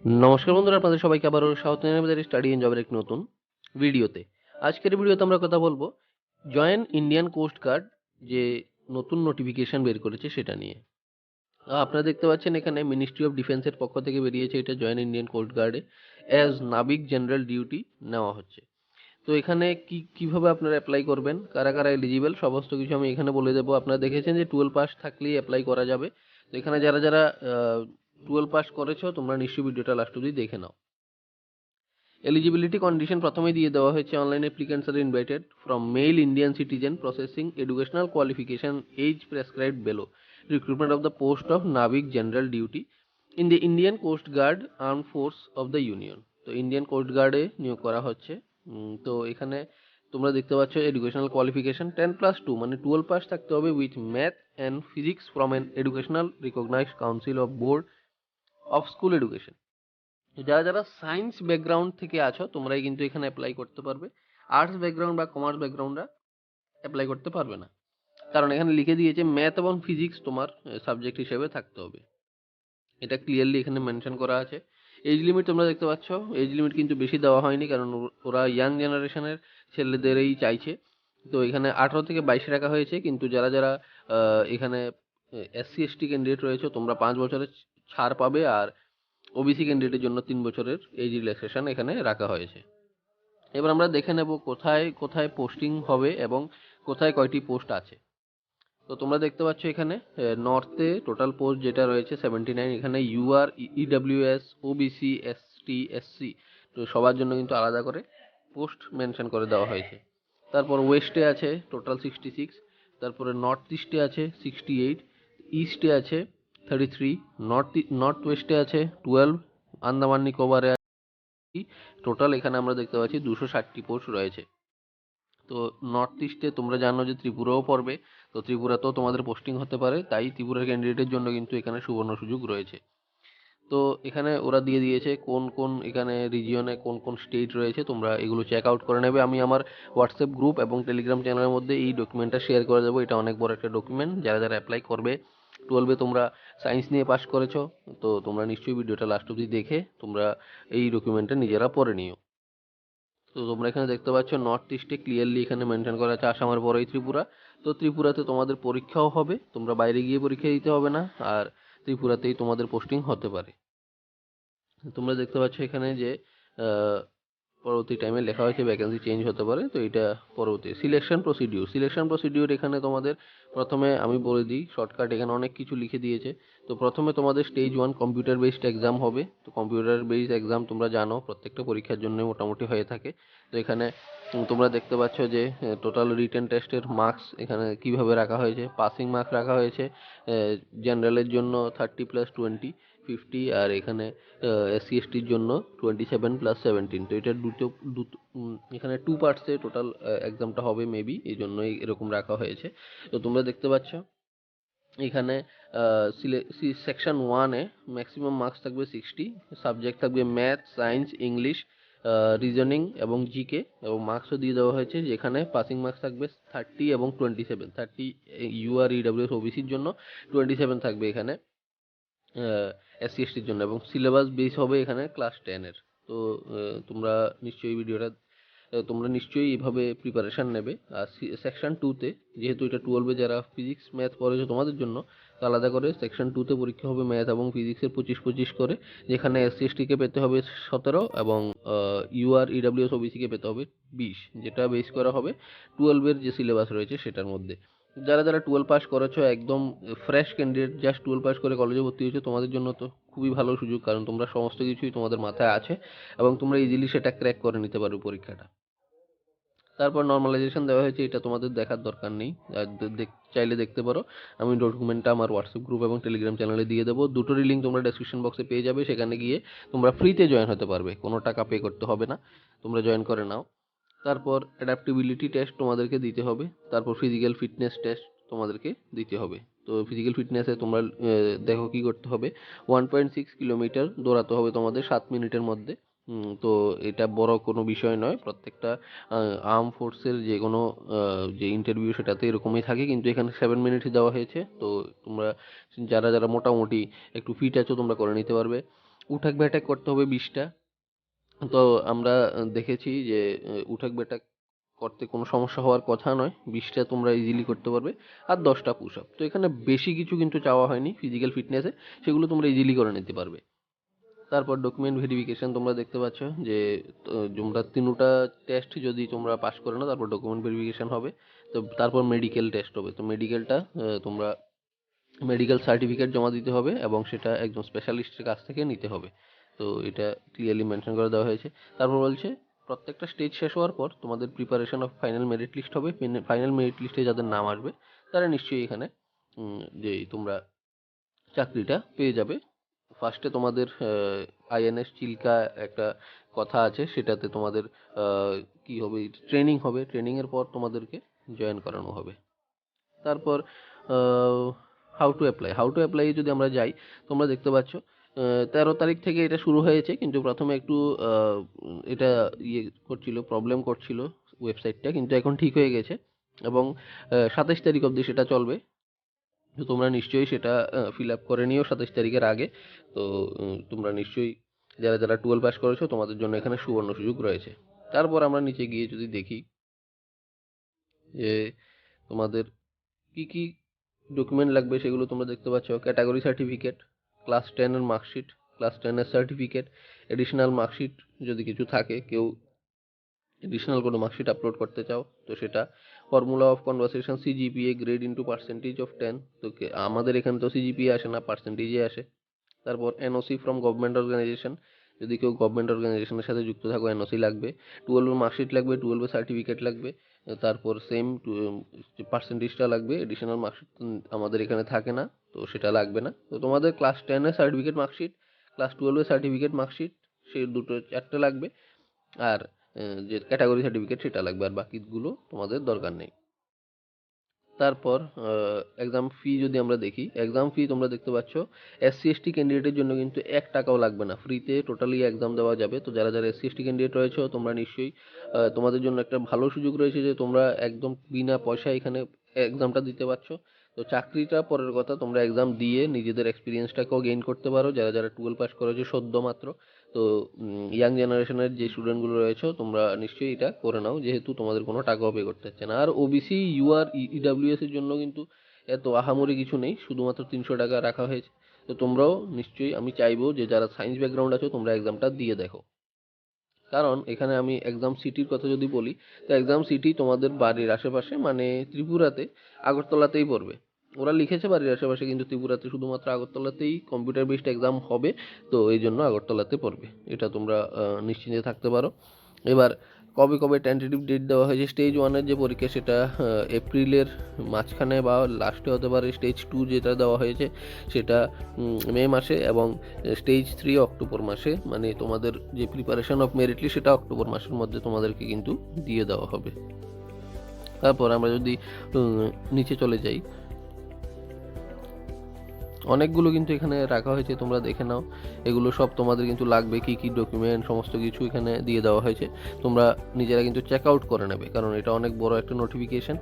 নমস্কার বন্ধুরা, আপনাদের সবাইকে আবারও স্বাগত জানাই আমাদের স্টাডি এন্ড জবের এক নতুন ভিডিওতে। আজকের ভিডিওতে আমরা কথা বলবো জয়েন ইন্ডিয়ান কোস্ট গার্ড যে নতুন নোটিফিকেশন বের করেছে সেটা নিয়ে। আপনারা দেখতে পাচ্ছেন এখানে মিনিস্ট্রি অফ ডিফেন্সের পক্ষ থেকে বেরিয়েছে এটা জয়েন ইন্ডিয়ান কোস্ট গার্ডে অ্যাজ নাবিক জেনারেল ডিউটি নেওয়া হচ্ছে। তো এখানে কিভাবে আপনারা অ্যাপ্লাই করবেন, কারা কারা এলিজিবল, সমস্ত কিছু আমি এখানে বলে দেবো। আপনারা দেখেছেন যে 12 পাস থাকলেই অ্যাপ্লাই করা যাবে। তো এখানে যারা যারা 12 পাস করেছো তোমরা নিশ্চয়ই ভিডিওটা লাস্ট অবধি দেখে নাও। এলিজিবিলিটি কন্ডিশন প্রথমেই দিয়ে দেওয়া হয়েছে, online applicants are invited from male Indian citizen processing educational qualification as prescribed below, recruitment of the post of Navik general duty in the Indian coast guard arm force of the union. তো Indian coast গার্ডে নিয়োগ করা হচ্ছে। তো এখানে তোমরা দেখতে পাচ্ছ এডুকেশনাল কোয়ালিফিকেশন 10+2 মানে 12 পাস থাকতে হবে with math and physics from an educational recognized council of board of school education. যারা যারা সায়েন্স ব্যাকগ্রাউন্ড থেকে আছো তোমরাই কিন্তু এখানে অ্যাপ্লাই করতে পারবে। আর্টস ব্যাকগ্রাউন্ড বা কমার্স ব্যাকগ্রাউন্ডরা অ্যাপ্লাই করতে পারবে না, কারণ এখানে লিখে দিয়েছে ম্যাথ এবং ফিজিক্স তোমার সাবজেক্ট হিসেবে থাকতে হবে। এটা ক্লিয়ারলি এখানে মেনশন করা আছে। এজ লিমিট তোমরা দেখতে পাচ্ছ, এজ লিমিট কিন্তু বেশি দেওয়া হয়নি, কারণ ওরা ইয়াং জেনারেশনের ছেলেদেরই চাইছে। তো এখানে 18 থেকে 22 রাখা হয়েছে, কিন্তু যারা যারা এখানে এসসি এসটি ক্যান্ডিডেট রয়েছে তোমরা 5 বছরের ছাড় পাবে, আর ওবিসি ক্যান্ডিডেটের জন্য 3 বছরের এজ রিল্যাক্সেশন এখানে রাখা হয়েছে। এবার আমরা দেখে নেব কোথায় কোথায় পোস্টিং হবে এবং কোথায় কয়টি পোস্ট আছে। তো তোমরা দেখতে পাচ্ছ এখানে নর্থে টোটাল পোস্ট যেটা রয়েছে 79, এখানে UR EWS OBC ST SC তো সবার জন্য কিন্তু আলাদা করে পোস্ট মেনশন করে দেওয়া হয়েছে। তারপর ওয়েস্টে আছে টোটাল 66, তারপরে নর্থ ইস্টে আছে 68, ইস্টে আছে 33, নর্থ ওয়েস্টে আছে 12, আন্দামান নিকোবরে টোটাল এখানে আমরা দেখতে পাচ্ছি 260টি পোস্ট রয়েছে। তো নর্থ ইস্টে তোমরা জানো যে ত্রিপুরাও পড়বে, তো ত্রিপুরাতেও তোমাদের পোস্টিং হতে পারে, তাই ত্রিপুরার ক্যান্ডিডেটের জন্য কিন্তু এখানে সুবর্ণ সুযোগ রয়েছে। তো এখানে ওরা দিয়ে দিয়েছে কোন কোন এখানে রিজিয়নে কোন কোন স্টেট রয়েছে, তোমরা এগুলো চেক আউট করে নেবে। আমি আমার হোয়াটসঅ্যাপ গ্রুপ এবং টেলিগ্রাম চ্যানেলের মধ্যে এই ডকুমেন্টটা শেয়ার করে দেবো। এটা অনেক বড় একটা ডকুমেন্ট, যারা যারা অ্যাপ্লাই করবে 12-এ তোমরা সায়েন্স নিয়ে পাস করেছো তো তোমরা নিশ্চয়ই ভিডিওটা লাস্ট অবধি দেখে তোমরা এই ডকুমেন্টটা নিজেরা পড়ে নিও। তো তোমরা এখানে দেখতে পাচ্ছ নর্থ ইস্টে ক্লিয়ারলি এখানে মেনশন করা আছে আসামের পরেই ত্রিপুরা। তো ত্রিপুরাতে তোমাদের পরীক্ষাও হবে, তোমরা বাইরে গিয়ে পরীক্ষা দিতে হবে না, আর ত্রিপুরাতেই তোমাদের পোস্টিং হতে পারে। তোমরা দেখতে পাচ্ছ এখানে যে পরবর্তী টাইমে লেখা হয়েছে ভ্যাকেন্সি চেঞ্জ হতে পারে। তো এটা পরবর্তী সিলেকশন প্রসিডিউর এখানে তোমাদের প্রথমে আমি বলে দিই শর্টকাট, এখানে অনেক কিছু লিখে দিয়েছে। তো প্রথমে তোমাদের স্টেজ 1 কম্পিউটার বেসড এক্সাম হবে। তো কম্পিউটার বেসড এক্সাম তোমরা জানো প্রত্যেকটা পরীক্ষার জন্য মোটামুটি হয়ে থাকে। তো এখানে তোমরা দেখতে পাচ্ছ যে টোটাল রিটেন টেস্টের মার্কস এখানে কিভাবে রাখা হয়েছে। পাসিং মার্কস রাখা হয়েছে জেনারেলের জন্য 30+20 50, আর এখানে এসসি এসটির জন্য 27+17। তো এটা দুটো এখানে 2 পার্টসে টোটাল এক্সামটা হবে মেবি, এই জন্যই এরকম রাখা হয়েছে। তো তোমরা দেখতে পাচ্ছ এখানে সেকশন 1-এ ম্যাক্সিমাম মার্কস থাকবে 60, সাবজেক্ট থাকবে ম্যাথ, সায়েন্স, ইংলিশ, রিজনিং এবং জিকে, এবং মার্কসও দিয়ে দেওয়া হয়েছে যেখানে পাসিং মার্কস থাকবে 30 এবং 27। 30 ইউআর ইডব্লিউএস ওবিসির জন্য, 27 থাকবে এখানে এসসি এসটির জন্য, এবং সিলেবাস বেস হবে এখানে ক্লাস 10-এর। তো তোমরা নিশ্চয়ই তোমরা নিশ্চয়ই এইভাবে প্রিপারেশান নেবে। আর সেকশন 2-তে যেহেতু এটা 12-এ যারা ফিজিক্স ম্যাথ পড়েছো তোমাদের জন্য, তো আলাদা করে সেকশন 2-তে পরীক্ষা হবে ম্যাথ এবং ফিজিক্সের 25-25 করে, যেখানে এসসি এসটিকে পেতে হবে 17 এবং ইউআর ইডব্লিউএস ওবিসিকে পেতে হবে 20, যেটা বেস করা হবে 12-এর যে সিলেবাস রয়েছে সেটার মধ্যে। যারা যারা 12 পাস করেছো একদম ফ্রেশ ক্যান্ডিডেট, জাস্ট 12 পাস করে কলেজে ভর্তি হয়েছে, তোমাদের জন্য তো খুবই ভালো সুযোগ, কারণ তোমরা সমস্ত কিছুই তোমাদের মাথায় আছে এবং তোমরা ইজিলি সেটা ক্র্যাক করে নিতে পারো পরীক্ষাটা। তারপর নর্মালাইজেশন দেওয়া হয়েছে, এটা তোমাদের দেখার দরকার নেই, আর চাইলে দেখতে পারো। আমি ডকুমেন্টটা আমার হোয়াটসঅ্যাপ গ্রুপ এবং টেলিগ্রাম চ্যানেলে দিয়ে দেবো, দুটোরই লিঙ্ক তোমরা ডেসক্রিপশন বক্সে পেয়ে যাবে। সেখানে গিয়ে তোমরা ফ্রিতে জয়েন হতে পারবে, কোনো টাকা পে করতে হবে না, তোমরা জয়েন করে নাও। তারপর অ্যাডাপ্টিবিলিটি টেস্ট তোমাদেরকে দিতে হবে, তারপর ফিজিক্যাল ফিটনেস টেস্ট তোমাদেরকে দিতে হবে। তো ফিজিক্যাল ফিটনেসে তোমরা দেখো কি করতে হবে, 1.6 কিলোমিটার দৌড়াতে হবে তোমাদের 7 মিনিটের মধ্যে। তো এটা বড় কোনো বিষয় নয়, প্রত্যেকটা আর্ম ফোর্সের যে কোনো যে ইন্টারভিউ সেটাতে এরকমই থাকে, কিন্তু এখানে 7 মিনিটই দেওয়া হয়েছে। তো তোমরা যারা যারা মোটামুটি একটু ফিট আছো তোমরা করে নিতে পারবে। উঠাক ব্যাটাক করতে হবে 20টা। তো আমরা দেখেছি যে উঠাক ব্যাটাক করতে কোনো সমস্যা হওয়ার কথা নয়, 20টা তোমরা ইজিলি করতে পারবে। আর 10টা পুশ আপ। তো এখানে বেশি কিছু কিন্তু চাওয়া হয়নি ফিজিক্যাল ফিটনেসে, সেগুলো তোমরা ইজিলি করে নিতে পারবে। তারপর ডকুমেন্ট ভেরিফিকেশন তোমরা দেখতে পাচ্ছ যে তোমরা 3টা টেস্ট যদি তোমরা পাস করে নাও তারপর ডকুমেন্ট ভেরিফিকেশন হবে। তো তারপর মেডিকেল টেস্ট হবে। তো মেডিকেলটা তোমরা মেডিকেল সার্টিফিকেট জমা দিতে হবে এবং সেটা একজন স্পেশালিস্টের কাছ থেকে নিতে হবে। তো এটা ক্লিয়ারলি মেনশন করে দেওয়া হয়েছে। তারপর বলছে প্রত্যেকটা স্টেজ শেষ হওয়ার পর তোমাদের preparation of final merit list হবে। ফাইনাল মেরিট লিস্টে যাদের নাম আসবে তারা নিশ্চয়ই এখানে যে তোমরা চাকরিটা পেয়ে যাবে। ফার্স্টে তোমাদের আইএনএস চিল্কা একটা কথা আছে, সেটাতে তোমাদের কি হবে, ট্রেনিং হবে। ট্রেনিংয়ের পর তোমাদেরকে জয়েন করানো হবে। তারপর হাউ টু অ্যাপ্লাই যদি আমরা যাই, তোমরা দেখতে পাচ্ছ 13 তারিখ থেকে এটা শুরু হয়েছে, কিন্তু প্রথমে একটু এটা প্রবলেম করছিল ওয়েবসাইটটা, কিন্তু এখন ঠিক হয়ে গেছে এবং 27 তারিখ অবধি সেটা চলবে। তো তোমরা নিশ্চয়ই সেটা ফিল আপ করে নিও 27 তারিখের আগে। তো তোমরা নিশ্চয়ই যারা যারা 12 পাস করেছো তোমাদের জন্য এখানে সুবর্ণ সুযোগ রয়েছে। তারপর আমরা নিচে গিয়ে যদি দেখি যে তোমাদের কি কি ডকুমেন্ট লাগবে, সেগুলো তোমরা দেখতে পাচ্ছ। ক্যাটাগরি সার্টিফিকেট, ক্লাস 10 এর মার্কশিট, ক্লাস 10 এর সার্টিফিকেট, এডিশনাল মার্কশিট যদি কিছু থাকে, কেউ এডিশনাল কোনো মার্কশিট আপলোড করতে চাও তো সেটা, formula of conversation, CGPA grade into percentage of 10। তো আমাদের এখানে তো সিজিপিএ আসে না, পার্সেন্টেজে আসে। তারপর এনওসি ফ্রম গভর্নমেন্ট অর্গানাইজেশন, যদি কেউ গভর্নমেন্ট অর্গানাইজেশনের সাথে যুক্ত থাকো এনওসি লাগবে। 12 মার্কশিট লাগবে, 12 সার্টিফিকেট লাগবে। তারপর সেম পার্সেন্টেজটা লাগবে। এডিশনাল মার্কশিট আমাদের এখানে থাকে না, তো সেটা লাগবে না। তো তোমাদের ক্লাস 10 এর সার্টিফিকেট মার্কশিট, ক্লাস 12 এর সার্টিফিকেট মার্কশিট, সেই দুটো 4টে লাগবে। আর যে ক্যাটাগরি সার্টিফিকেট সেটা লাগবে, আর বাকিগুলো তোমাদের দরকার নেই। তারপর এক্সাম ফি যদি আমরা দেখি, এক্সাম ফি তোমরা দেখতে পাচ্ছ এসসি এসটি ক্যান্ডিডেটের জন্য কিন্তু 1 টাকাও লাগবে না, ফ্রিতে টোটালি এক্সাম দেওয়া যাবে। তো যারা যারা এসসি এসটি ক্যান্ডিডেট রয়েছে তোমরা নিশ্চয়ই তোমাদের জন্য একটা ভালো সুযোগ রয়েছে যে তোমরা একদম বিনা পয়সায় এখানে এক্সামটা দিতে পারছো। তো চাকরিটা পরের কথা, তোমরা এক্সাম দিয়ে নিজেদের এক্সপিরিয়েন্সটাকেও গেইন করতে পারো যারা যারা 12 পাস করেছো সদ্য মাত্র। তো ইয়াং জেনারেশনের যে স্টুডেন্টগুলো রয়েছে তোমরা নিশ্চয়ই এটা করে নাও, যেহেতু তোমাদের কোনো টাকাও পে করতে হচ্ছে না। আর ওবিসি ইউআর ইডাব্লিউএস এর জন্য কিন্তু এত আহামরি কিছু নেই, শুধুমাত্র 300 টাকা রাখা হয়েছে। তো তোমরাও নিশ্চয়ই, আমি চাইবো যে যারা সায়েন্স ব্যাকগ্রাউন্ড আছো তোমরা এক্সামটা দিয়ে দেখো। কারণ এখানে আমি এক্সাম সিটির কথা যদি বলি, তো এক্সাম সিটি তোমাদের বাড়ির আশেপাশে, মানে ত্রিপুরাতে আগরতলাতেই পড়বে। ওরা লিখেছে বাড়ির আশেপাশে, কিন্তু ত্রিপুরাতে শুধুমাত্র আগরতলাতেই কম্পিউটার বেসড এক্সাম হবে। তো এই জন্য আগরতলাতে পড়বে, এটা তোমরা নিশ্চিন্তে থাকতে পারো। এবার কবে কবে টেন্টেটিভ ডেট দেওয়া হয়েছে, স্টেজ 1-এর যে পরীক্ষা সেটা এপ্রিলের মাঝখানে বা লাস্টে হতে পারে। স্টেজ 2 যেটা দেওয়া হয়েছে সেটা মে মাসে, এবং স্টেজ 3 অক্টোবর মাসে। মানে তোমাদের যে প্রিপারেশন অফ মেরিট লিস্ট সেটা অক্টোবর মাসের মধ্যে তোমাদেরকে কিন্তু দিয়ে দেওয়া হবে। তারপর আমরা যদি নিচে চলে যাই, অনেকগুলো কিন্তু এখানে রাখা হয়েছে, তোমরা দেখে নাও। এগুলো সব তোমাদের কিন্তু লাগবে, কি কি ডকুমেন্ট সমস্ত কিছু এখানে দিয়ে দেওয়া হয়েছে। তোমরা নিজেরা কিন্তু চেক আউট করে নেবে, কারণ এটা অনেক বড় একটা নোটিফিকেশন।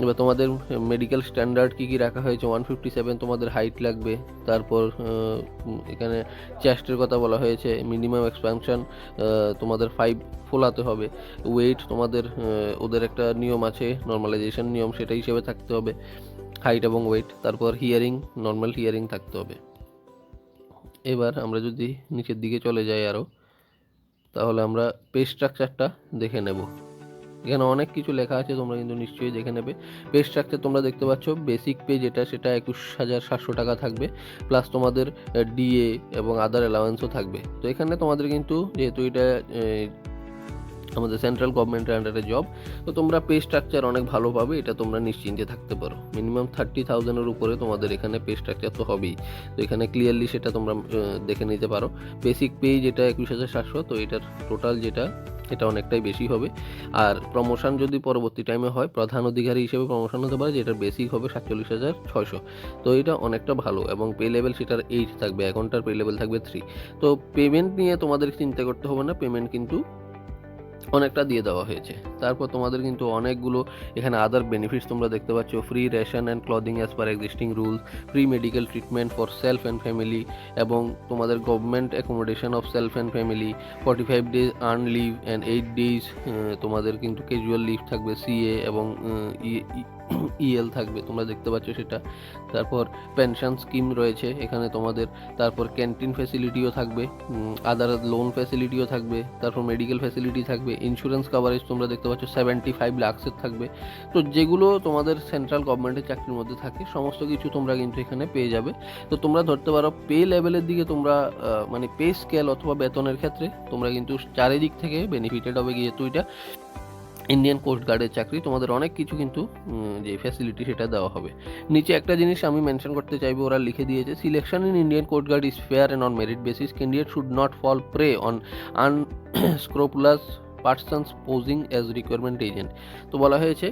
এবার তোমাদের মেডিকেল স্ট্যান্ডার্ড কি কি রাখা হয়েছে, 157 তোমাদের হাইট লাগবে। তারপর এখানে চেস্টের কথা বলা হয়েছে, মিনিমাম এক্সপ্যানশন তোমাদের 5 ফোলাতে হবে। ওয়েট তোমাদের ওদের একটা নিয়ম আছে, নর্মালাইজেশন নিয়ম, সেটা হিসেবে থাকতে হবে হাইট এবং ওয়েট। তারপর হিয়ারিং, নর্মাল হিয়ারিং থাকতে হবে। এবার আমরা যদি নিচের দিকে চলে যাই আরও, তাহলে আমরা পে স্ট্রাকচারটা দেখে নেব। এখানে অনেক কিছু লেখা আছে, তোমরা কিন্তু নিশ্চয়ই দেখে নেবে। পে স্ট্রাকচার তোমরা দেখতে পাচ্ছ, বেসিক পে যেটা সেটা 21,700 টাকা থাকবে, প্লাস তোমাদের ডিএ এবং আদার অ্যালাওয়েন্সও থাকবে। তো এখানে তোমাদের কিন্তু, যেহেতু এটা আমাদের সেন্ট্রাল গভর্নমেন্টের আন্ডারে জব, তো তোমরা পে স্ট্রাকচার অনেক ভালো পাবে, এটা তোমরা নিশ্চিন্তে থাকতে পারো। মিনিমাম 30,000-এর উপরে তোমাদের এখানে পে স্ট্রাকচার তো হবেই। তো এখানে ক্লিয়ারলি সেটা তোমরা দেখে নিতে পারো। বেসিক পে যেটা 21,700, তো এটার টোটাল যেটা এটা অনেকটাই বেশি হবে। আর প্রমোশন যদি পরবর্তী টাইমে হয়, প্রধান অধিকারী হিসেবে প্রমোশন হতে পারে, যেটার বেসিক হবে 47,600। তো এটা অনেকটা ভালো, এবং পে লেভেল সেটার 8 থাকবে, এখনটার পে লেভেল থাকবে 3। তো পেমেন্ট নিয়ে তোমাদের চিন্তা করতে হবে না, পেমেন্ট কিন্তু অনেকটা দিয়ে দেওয়া হয়েছে। তারপর তোমাদের কিন্তু অনেকগুলো এখানে আদার বেনিফিটস তোমরা দেখতে পাচ্ছ, free ration and clothing as per existing rules, free medical treatment for self and family, এবং তোমাদের government accommodation of self and family, 45 days earn leave and 8 days তোমাদের কিন্তু ক্যাজুয়াল লিভ থাকবে, সিএ এবং ইএল থাকবে, তোমরা দেখতে পাচ্ছ সেটা। তারপর পেনশন স্কিম রয়েছে এখানে তোমাদের, তারপর ক্যান্টিন ফ্যাসিলিটিও থাকবে, আদার লোন ফ্যাসিলিটিও থাকবে, তারপর মেডিকেল ফ্যাসিলিটি থাকবে, ইন্স্যুরেন্স কভারেজ তোমরা দেখতে পাচ্ছ 75 লাখসের থাকবে। তো যেগুলো তোমাদের সেন্ট্রাল গভর্নমেন্টের চাকরির মধ্যে থাকে সমস্ত কিছু তোমরা কিন্তু এখানে পেয়ে যাবে। তো তোমরা ধরতে পারো পে লেভেলের দিকে তোমরা মানে পে স্কেল অথবা বেতনের ক্ষেত্রে তোমরা কিন্তু চারিদিক থেকে বেনিফিটেড হবে, যেহেতু এটা ইন্ডিয়ান কোস্ট গার্ডের চাকরি, তোমাদের অনেক কিছু কিন্তু যে ফ্যাসিলিটি সেটা দেওয়া হবে। নিচে একটা জিনিস আমি মেনশন করতে চাইবো, ওরা লিখে দিয়েছে, selection in Indian coast guard is fair and on merit basis, candidate should not fall prey on unscrupulous persons posing as requirement agent. তো বলা হয়েছে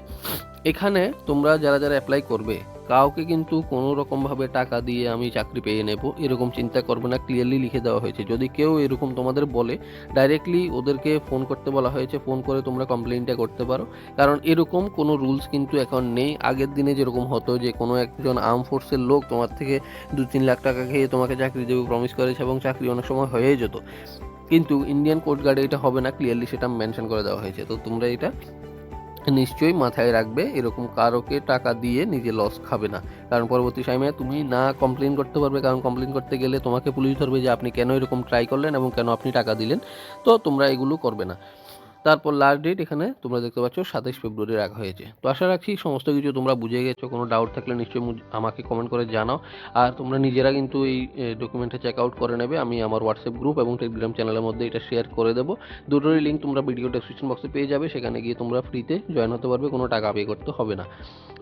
এখানে তোমরা যারা যারা অ্যাপ্লাই করবে কাউকে কিন্তু কোনো রকমভাবে টাকা দিয়ে আমি চাকরি পেয়ে নেব এরকম চিন্তা করবে না, ক্লিয়ারলি লিখে দেওয়া হয়েছে। যদি কেউ এরকম তোমাদের বলে ডাইরেক্টলি ওদেরকে ফোন করতে বলা হয়েছে, ফোন করে তোমরা কমপ্লেইনটা করতে পারো, কারণ এরকম কোনো রুলস কিন্তু এখন নেই। আগের দিনে যেরকম হতো যে কোনো একজন আর্ম ফোর্সের লোক তোমার থেকে 2-3 লাখ টাকা খেয়ে তোমাকে চাকরি দেবে প্রমিস করেছে এবং চাকরি অনেক সময় হয়েই যেত, কিন্তু ইন্ডিয়ান কোস্ট গার্ডে এটা হবে না, ক্লিয়ারলি সেটা মেনশন করে দেওয়া হয়েছে। তো তোমরা এটা নিশ্চয়ই মাথায় রাখবে, এরকম কারোকে টাকা দিয়ে নিজে লস খাবে না, কারণ পরবর্তী সময়ে তুমি না কমপ্লেন করতে পারবে, কারণ কমপ্লেন করতে গেলে তোমাকে পুলিশ ধরবে যে আপনি কেন এরকম ট্রাই করলেন এবং কেন আপনি টাকা দিলেন। তো তোমরা এগুলো করবে না। তারপর লাস্ট ডেট এখানে তোমরা দেখতে পাচ্ছ 27 ফেব্রুয়ারি রাখা হয়েছে। তো আশা রাখছি সমস্ত কিছু তোমরা বুঝে গেছো, কোনো ডাউট থাকলে নিশ্চয়ই আমাকে কমেন্ট করে জানাও। আর তোমরা নিজেরা কিন্তু এই ডকুমেন্টটা চেক আউট করে নেবে, আমি আমার হোয়াটসঅ্যাপ গ্রুপ এবং টেলিগ্রাম চ্যানেলের মধ্যে এটা শেয়ার করে দেবো। দুটোরই লিঙ্ক তোমরা ভিডিও ডেসক্রিপশন বক্সে পেয়ে যাবে, সেখানে গিয়ে তোমরা ফ্রিতে জয়েন হতে পারবে, কোনো টাকা পে করতে হবে না।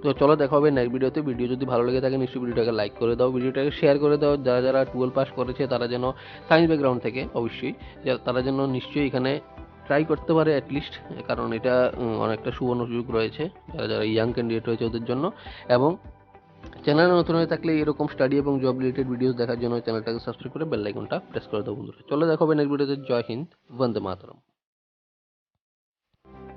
তো চলো দেখা হবে নেক্সট ভিডিওতে। ভিডিও যদি ভালো লেগে থাকে নিশ্চয়ই ভিডিওটাকে লাইক করে দাও, ভিডিওটাকে শেয়ার করে দাও, যারা যারা 12 পাস করেছে তারা যেন সায়েন্স ব্যাকগ্রাউন্ড থেকে অবশ্যই তারা যেন নিশ্চয়ই এখানে ট্রাই করতে পারে অ্যাটলিস্ট, কারণ এটা অনেকটা সুবর্ণ সুযোগ রয়েছে যারা যারা ইয়াং ক্যান্ডিডেট রয়েছে ওদের জন্য। এবং চ্যানেলে নতুন হয়ে থাকলে এরকম স্টাডি এবং জব রিলেটেড ভিডিওস দেখার জন্য চ্যানেলটাকে সাবস্ক্রাইব করে বেল আইকনটা প্রেস করে দাও বন্ধুরা। চলো দেখা হবে নেক্সট ভিডিওতে। জয় হিন্দ, বন্দে মাতরম।